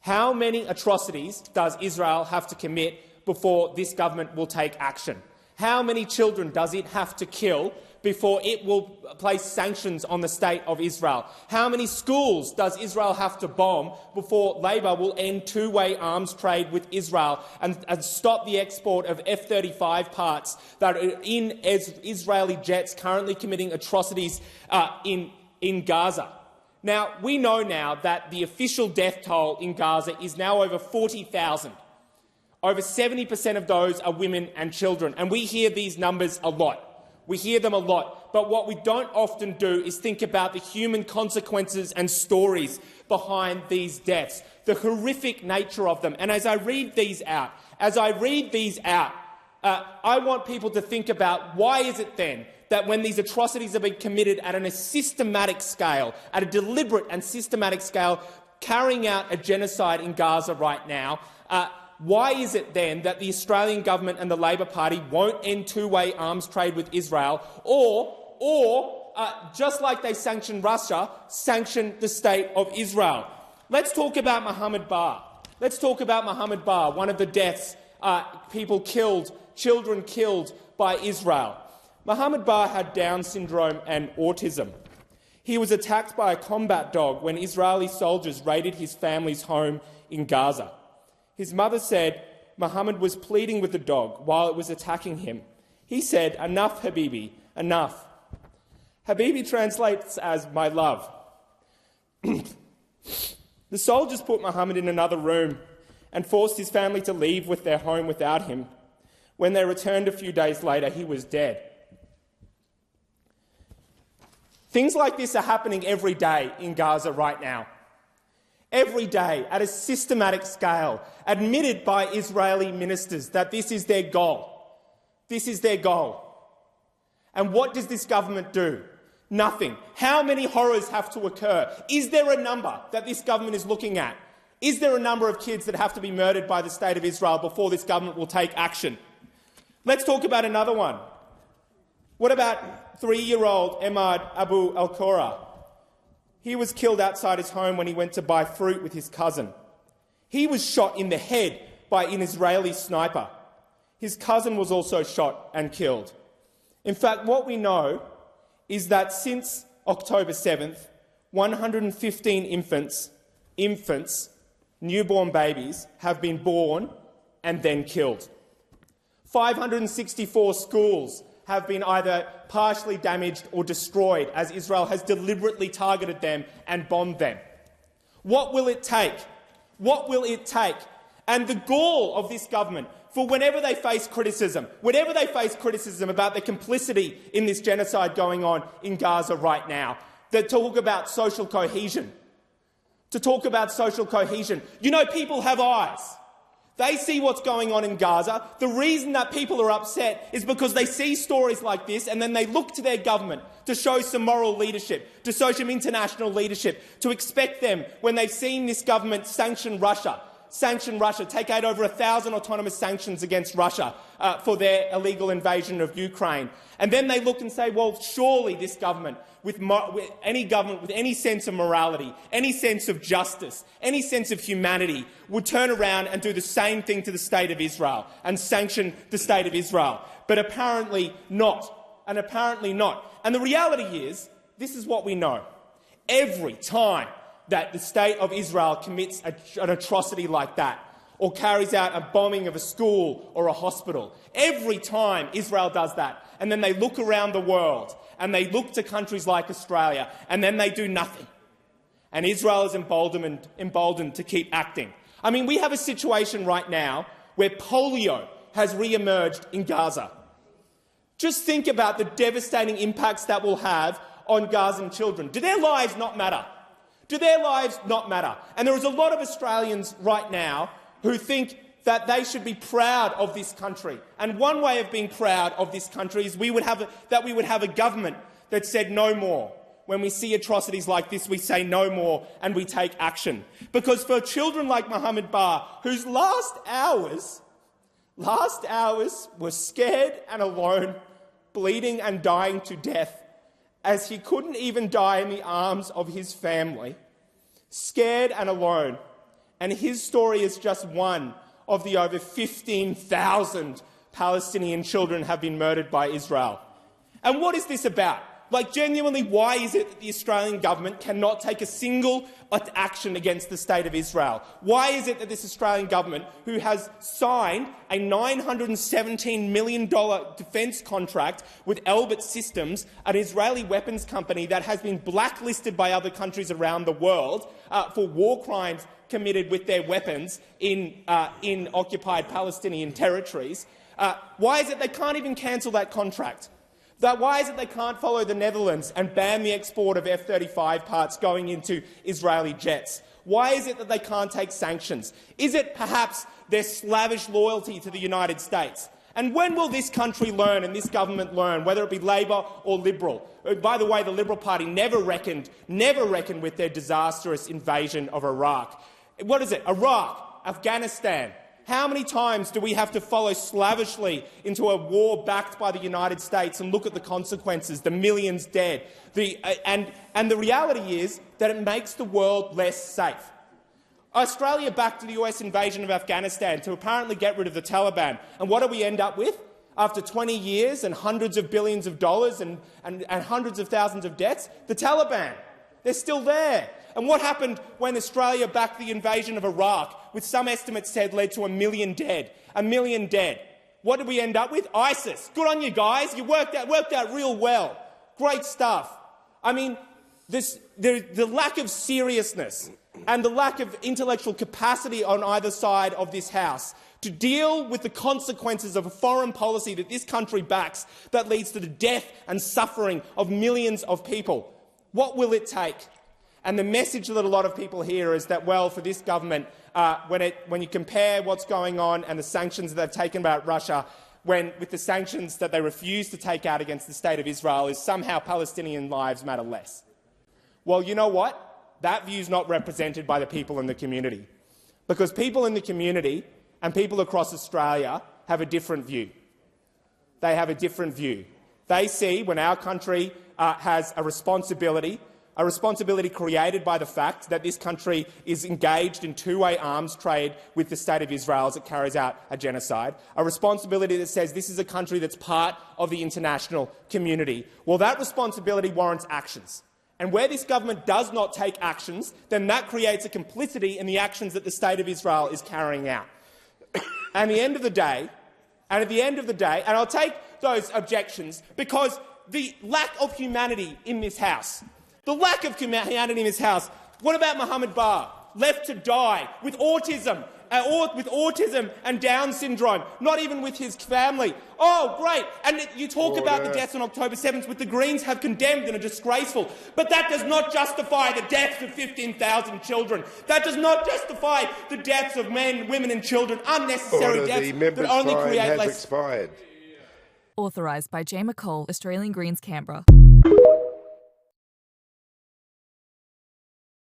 How many atrocities does Israel have to commit before this government will take action? How many children does it have to kill before it will place sanctions on the state of Israel? How many schools does Israel have to bomb before Labor will end two-way arms trade with Israel and stop the export of F-35 parts that are in Israeli jets currently committing atrocities in Gaza? Now, we know now that the official death toll in Gaza is now over 40,000. Over 70% of those are women and children, and we hear these numbers a lot. We hear them a lot, but what we don't often do is think about the human consequences and stories behind these deaths, the horrific nature of them. And as I read these out, I want people to think about, why is it then that when these atrocities are being committed at a systematic scale, at a deliberate and systematic scale, carrying out a genocide in Gaza right now, why is it then that the Australian government and the Labor Party won't end two-way arms trade with Israel, or just like they sanctioned Russia, sanction the state of Israel? Let's talk about Mohammed Bar. Let's talk about Mohammed Bar, one of the deaths, people killed, children killed by Israel. Mohammed Bar had Down syndrome and autism. He was attacked by a combat dog when Israeli soldiers raided his family's home in Gaza. His mother said Mohammed was pleading with the dog while it was attacking him. He said, "Enough, Habibi, enough." Habibi translates as "my love." The soldiers put Mohammed in another room and forced his family to leave with their home without him. When they returned a few days later, he was dead. Things like this are happening every day in Gaza right now. Every day, at a systematic scale, admitted by Israeli ministers that this is their goal. This is their goal. And what does this government do? Nothing. How many horrors have to occur? Is there a number that this government is looking at? Is there a number of kids that have to be murdered by the state of Israel before this government will take action? Let's talk about another one. What about 3-year-old Emad Abu al-Qura? He was killed outside his home when he went to buy fruit with his cousin. He was shot in the head by an Israeli sniper. His cousin was also shot and killed. In fact, what we know is that since October 7th, 115 infants, newborn babies, have been born and then killed. 564 schools have been either partially damaged or destroyed as Israel has deliberately targeted them and bombed them. What will it take? What will it take? And the gall of this government, for whenever they face criticism about the complicity in this genocide going on in Gaza right now, they talk about social cohesion. You know, people have eyes. They see what's going on in Gaza. The reason that people are upset is because they see stories like this and then they look to their government to show some moral leadership, to show some international leadership, to expect them, when they've seen this government sanction Russia, take out over 1,000 autonomous sanctions against Russia for their illegal invasion of Ukraine. And then they look and say, well, surely this government, with any sense of morality, any sense of justice, any sense of humanity, would turn around and do the same thing to the state of Israel and sanction the state of Israel. But apparently not. And the reality is, this is what we know. Every time that the state of Israel commits an atrocity like that, or carries out a bombing of a school or a hospital, every time Israel does that, and then they look around the world and they look to countries like Australia, and then they do nothing. And Israel is emboldened to keep acting. I mean, we have a situation right now where polio has re-emerged in Gaza. Just think about the devastating impacts that will have on Gazan children. Do their lives not matter? And there is a lot of Australians right now who think that they should be proud of this country. And one way of being proud of this country is that we would have a government that said no more. When we see atrocities like this, we say no more and we take action. Because for children like Mohammed Bar, whose last hours were scared and alone, bleeding and dying to death, as he couldn't even die in the arms of his family, scared and alone, And his story is just one of the over 15,000 Palestinian children have been murdered by Israel. And what is this about? Like, genuinely, why is it that the Australian government cannot take a single action against the State of Israel? Why is it that this Australian government, who has signed a $917 million defence contract with Elbit Systems, an Israeli weapons company that has been blacklisted by other countries around the world for war crimes committed with their weapons in occupied Palestinian territories, why is it they can't even cancel that contract? Why is it they can't follow the Netherlands and ban the export of F-35 parts going into Israeli jets? Why is it that they can't take sanctions? Is it perhaps their slavish loyalty to the United States? And when will this country learn and this government learn, whether it be Labor or Liberal? By the way, the Liberal Party never reckoned with their disastrous invasion of Iraq. What is it? Iraq, Afghanistan. How many times do we have to follow slavishly into a war backed by the United States and look at the consequences, the millions dead? And the reality is that it makes the world less safe. Australia backed the US invasion of Afghanistan to apparently get rid of the Taliban. And what do we end up with? After 20 years and hundreds of billions of dollars and hundreds of thousands of deaths? The Taliban. They're still there. And what happened when Australia backed the invasion of Iraq, which some estimates said led to 1 million dead? 1 million dead. What did we end up with? ISIS. Good on you guys. You worked out real well. Great stuff. I mean, the lack of seriousness and the lack of intellectual capacity on either side of this House to deal with the consequences of a foreign policy that this country backs that leads to the death and suffering of millions of people. What will it take? And the message that a lot of people hear is that, well, for this government, when you compare what's going on and the sanctions that they've taken about Russia with the sanctions that they refuse to take out against the State of Israel, is somehow Palestinian lives matter less. Well, you know what? That view is not represented by the people in the community, because people in the community and people across Australia have a different view. They have a different view. They see when our country has a responsibility created by the fact that this country is engaged in two-way arms trade with the State of Israel as it carries out a genocide, a responsibility that says this is a country that's part of the international community. Well, that responsibility warrants actions. And where this government does not take actions, then that creates a complicity in the actions that the State of Israel is carrying out. And at the end of the day, and I'll take those objections because the lack of humanity in this House, what about Mohammed Bar, left to die with autism and Down syndrome, not even with his family? Oh, great. And you talk about the deaths on October 7th, which the Greens have condemned and are disgraceful. But that does not justify the deaths of 15,000 children. That does not justify the deaths of men, women and children, unnecessary deaths that only create less... Authorised by Jay McCall, Australian Greens, Canberra.